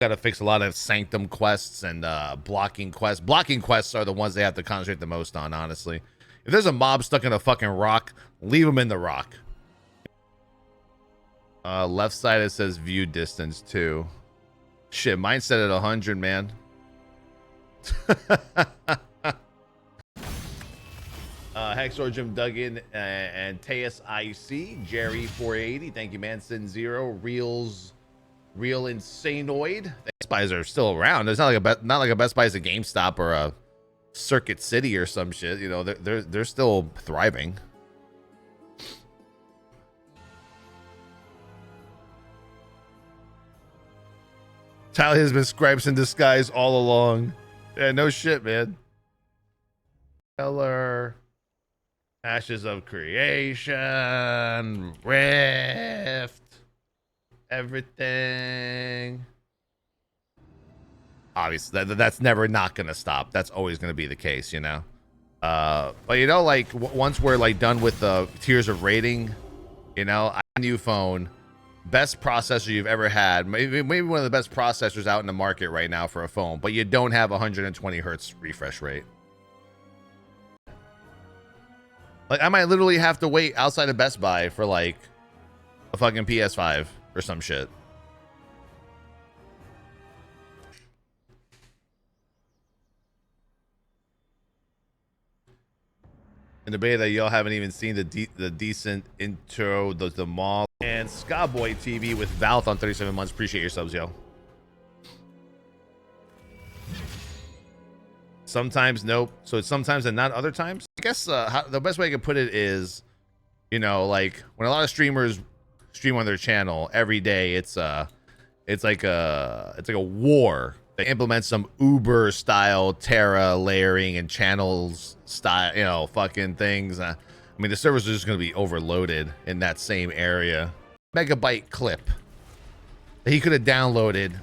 Got to fix a lot of sanctum quests and blocking quests. Blocking quests are the ones they have to concentrate the most on, honestly. If there's a mob stuck in a fucking rock, leave them in the rock. Left side, it says view distance, too. Shit, mine set at 100, man. Hexor Jim Duggan and Teus IC. Jerry 480. Thank you, man. Sin Zero. Real Insanoid. Best Buys are still around. There's not like a Best Buy is a GameStop or a Circuit City or some shit. You know, they're still thriving. Tyler has been Scripes in disguise all along. Yeah, no shit, man. Teller, Ashes of Creation, Rift, everything. Obviously, that's never not gonna stop. That's always gonna be the case, you know. But you know, like once we're like done with the tiers of rating, you know, new phone. Best processor you've ever had, maybe one of the best processors out in the market right now for a phone, but you don't have 120 hertz refresh rate. Like I might literally have to wait outside of Best Buy for like a fucking PS5 or some shit. In the beta, y'all haven't even seen the decent intro, the mall and Skyboy TV with Valve on 37 months. Appreciate your subs, yo. Sometimes nope. So it's sometimes and not other times. I guess the best way I could put it is, you know, like when a lot of streamers stream on their channel every day, it's like a war. They implement some Uber style Terra layering and channels style, you know, fucking things. I mean, the servers are just going to be overloaded in that same area. Megabyte clip that he could have downloaded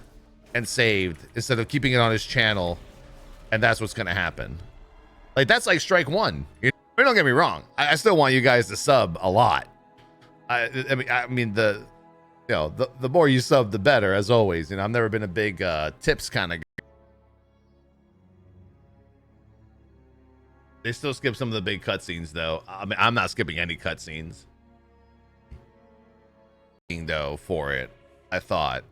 and saved instead of keeping it on his channel, and that's what's going to happen. Like that's like strike one. You know, don't get me wrong. I still want you guys to sub a lot. I mean the. You know, the more you sub, the better, as always. You know, I've never been a big tips kind of guy. They still skip some of the big cutscenes, though. I mean, I'm not skipping any cutscenes. Though, for it, I thought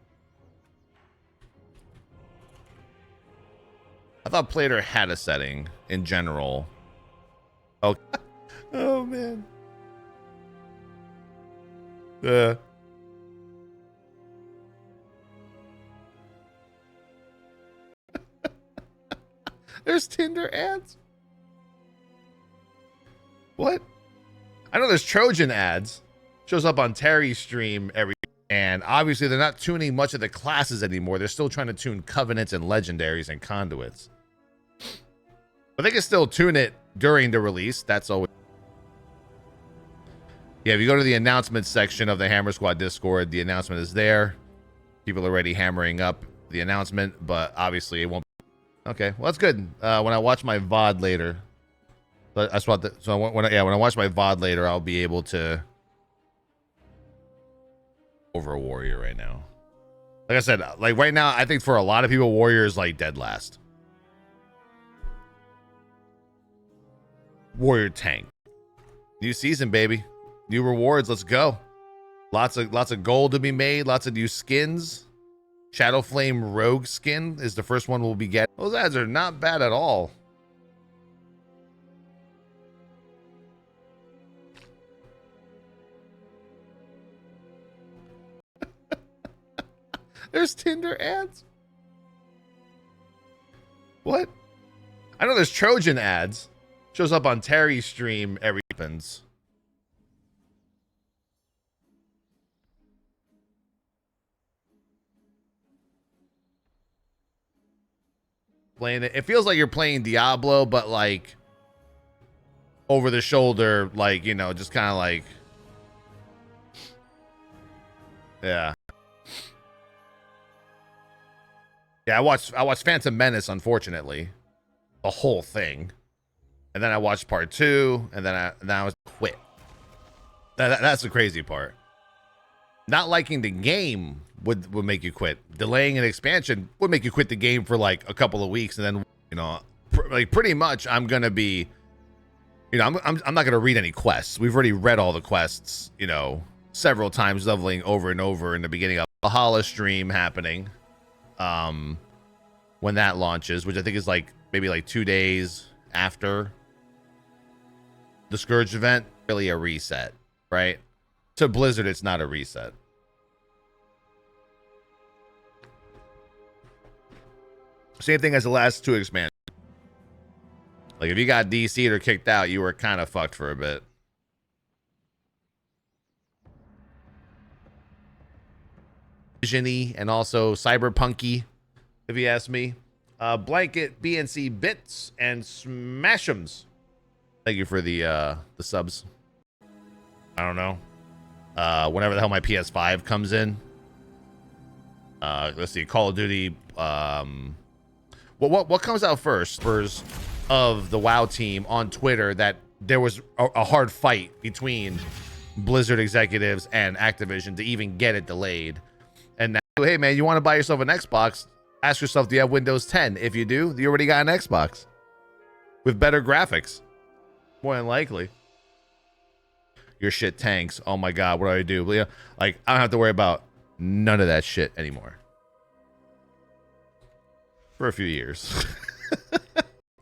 Plater had a setting in general. Oh, oh man. There's Tinder ads. What? I know there's Trojan ads. Shows up on Terry's stream and obviously they're not tuning much of the classes anymore. They're still trying to tune covenants and legendaries and conduits. But they can still tune it during the release. That's always. Yeah, if you go to the announcement section of the Hammer Squad Discord, the announcement is there. People are already hammering up the announcement, but obviously it won't. Okay, well that's good. When I watch my VOD later, that's what. So when I watch my VOD later, I'll be able to over a warrior right now. Like I said, like right now, I think for a lot of people, warrior is like dead last. Warrior tank, new season, baby, new rewards. Let's go. Lots of gold to be made. Lots of new skins. Shadow Flame Rogue skin is the first one we'll be getting. Those ads are not bad at all. There's Tinder ads. What? I know there's Trojan ads. Shows up on Terry's stream every happens. Playing it. It feels like you're playing Diablo, but like over the shoulder, like, you know, just kind of like, yeah. Yeah, I watched Phantom Menace, unfortunately, the whole thing, and then I watched part 2, and then I was quit. That's the crazy part. Not liking the game would make you quit. Delaying an expansion would make you quit the game for like a couple of weeks, and then like pretty much I'm gonna be, I'm not gonna read any quests. We've already read all the quests, several times, leveling over and over in the beginning of the Valhalla stream happening, when that launches, which I think is like maybe like 2 days after the Scourge event. Really a reset, right? To Blizzard, it's not a reset. Same thing as the last 2 expansions. Like if you got DC'd or kicked out, you were kind of fucked for a bit. Vision-y and also cyberpunky, if you ask me. Blanket, BNC Bits, and Smash'ems. Thank you for the subs. I don't know. Whenever the hell my PS5 comes in. Let's see, Call of Duty. What comes out first? Of the WoW team on Twitter that there was a hard fight between Blizzard executives and Activision to even get it delayed. And now, hey man, you want to buy yourself an Xbox? Ask yourself, do you have Windows 10? If you do, you already got an Xbox with better graphics, more than likely. Your shit tanks. Oh my god, what do I do? Like, I don't have to worry about none of that shit anymore for a few years.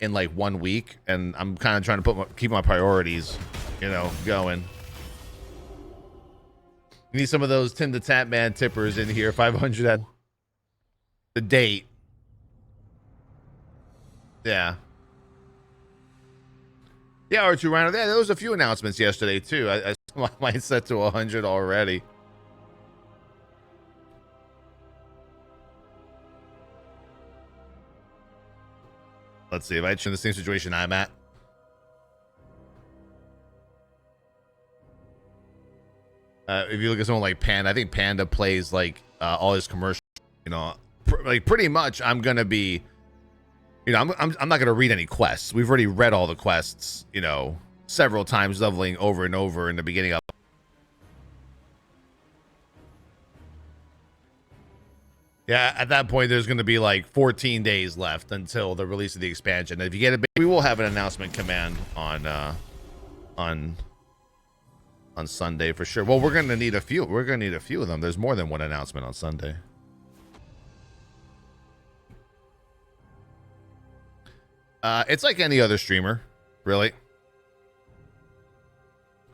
In like 1 week, and I'm kind of trying to keep my priorities, going. You need some of those Tim the Tap Man tippers in here. 500 at the date. Yeah. Yeah, R2 Rhino. Yeah, there was a few announcements yesterday too. I might set to 100 already. Let's see if I change the same situation I'm at. If you look at someone like Panda, I think Panda plays like all his commercials. Like pretty much I'm gonna be, I'm not gonna read any quests. We've already read all the quests, several times, leveling over and over in the beginning of. Yeah, at that point, there's going to be like 14 days left until the release of the expansion. And if you get it, we will have an announcement command on Sunday for sure. Well, we're going to need a few. We're going to need a few of them. There's more than one announcement on Sunday. It's like any other streamer, really.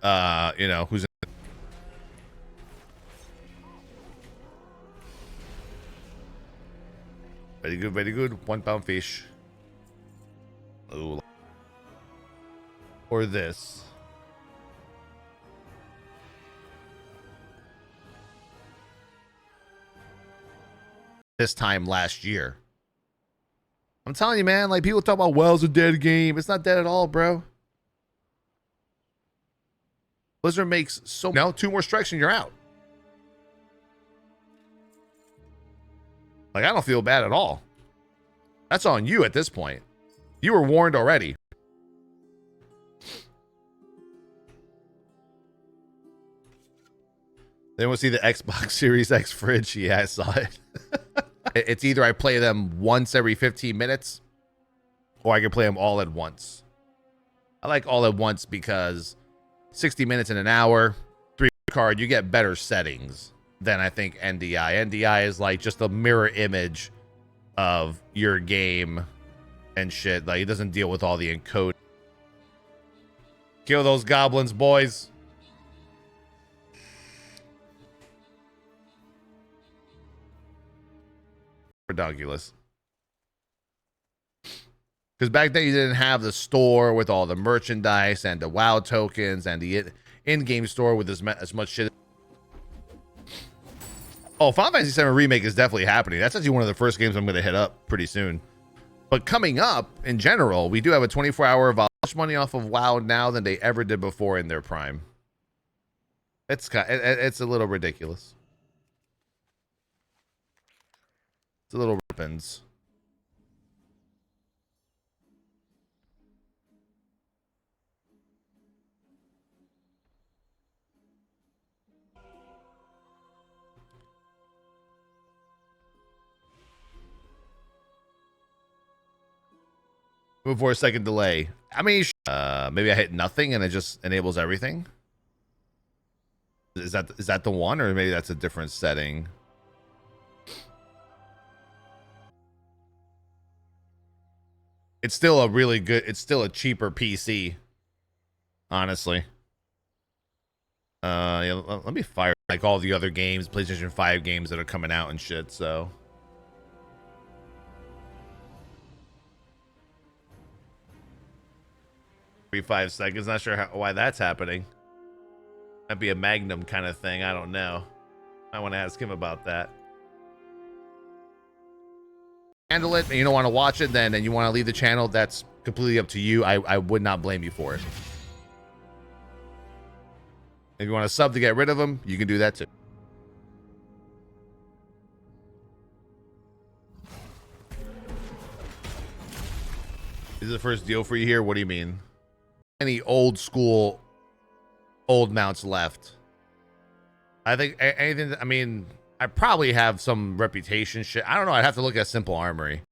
Who's very good, very good. 1 pound fish. Ooh. Or this. This time last year. I'm telling you, man, like people talk about WoW's a dead game. It's not dead at all, bro. Blizzard makes so now 2 more strikes and you're out. Like, I don't feel bad at all. That's on you at this point. You were warned already. Then we'll see the Xbox Series X fridge. Yeah, I saw it. It's either I play them once every 15 minutes or I can play them all at once. I like all at once because 60 minutes in an hour, 3 card, you get better settings than I think NDI. NDI is like just a mirror image of your game and shit. Like, it doesn't deal with all the encode. Kill those goblins, boys. Ridiculous. Because back then you didn't have the store with all the merchandise and the WoW tokens and the in-game store with as much shit. Oh, Final Fantasy VII Remake is definitely happening. That's actually one of the first games I'm going to hit up pretty soon. But coming up, in general, we do have a 24-hour Valhalla money off of WoW now than they ever did before in their prime. It's a little ridiculous. It's a little weapons. Move for a second delay. I mean, maybe I hit nothing and it just enables everything. Is that the one, or maybe that's a different setting? It's still a really good. It's still a cheaper PC, honestly. Yeah, let me fire like all the other games, PlayStation 5 games that are coming out and shit. So. 5 seconds. Not sure why that's happening. Might be a Magnum kind of thing. I don't know. I want to ask him about that. Handle it, and you don't want to watch it, then and you want to leave the channel. That's completely up to you. I would not blame you for it. If you want to sub to get rid of them, you can do that too. This is the first deal for you here. What do you mean? Any old school, old mounts left? I think anything. I mean, I probably have some reputation shit. I don't know. I'd have to look at Simple Armory.